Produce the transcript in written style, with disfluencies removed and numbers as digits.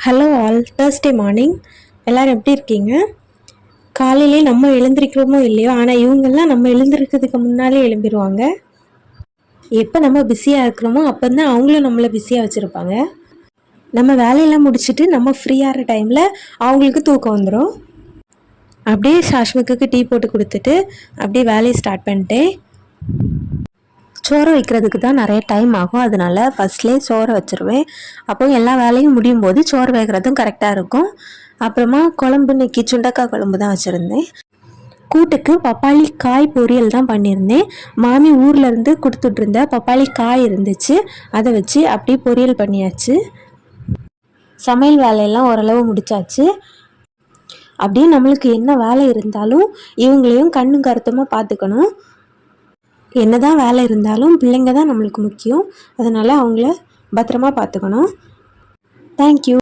Hello all, Thursday morning. எல்லோரும் எப்படி இருக்கீங்க? காலையிலே நம்ம எழுந்திருக்கிறோமோ இல்லையோ, ஆனால் இவங்கெல்லாம் நம்ம எழுந்திருக்கிறதுக்கு முன்னாலே எழும்பிடுவாங்க. எப்போ நம்ம பிஸியாக இருக்கிறோமோ அப்போ தான் அவங்களும் நம்மளை பிஸியாக வச்சுருப்பாங்க. நம்ம வேலையெல்லாம் முடிச்சுட்டு நம்ம ஃப்ரீயாகிற டைமில் அவங்களுக்கு தூக்கம் வந்துடும். அப்படியே ஷாஷ்மிக்கு டீ போட்டு கொடுத்துட்டு அப்படியே வேலையை ஸ்டார்ட் பண்ணிட்டேன். சோறு வைக்கிறதுக்கு தான் நிறைய டைம் ஆகும், அதனால ஃபஸ்ட்லேயே சோறை வச்சுருவேன். அப்போ எல்லா வேலையும் முடியும் போது சோறு வைக்கிறதும் கரெக்டாக இருக்கும். அப்புறமா குழம்பு இன்னைக்கு சுண்டக்காய் குழம்பு தான் வச்சுருந்தேன். கூட்டுக்கு பப்பாளி காய் பொரியல் தான் பண்ணியிருந்தேன். மாமி ஊர்லேருந்து கொடுத்துட்ருந்த பப்பாளி காய் இருந்துச்சு, அதை வச்சு அப்படியே பொரியல் பண்ணியாச்சு. சமையல் வேலையெல்லாம் ஓரளவு முடிச்சாச்சு. அப்படியே நம்மளுக்கு என்ன வேலை இருந்தாலும் இவங்களையும் கண்ணும் கருத்துமாக பார்த்துக்கணும். என்னதான் வேலை இருந்தாலும் பிள்ளைங்க தான் நம்மளுக்கு முக்கியம். அதனால் அவங்கள பத்திரமா பார்த்துக்கணும். தேங்க்யூ.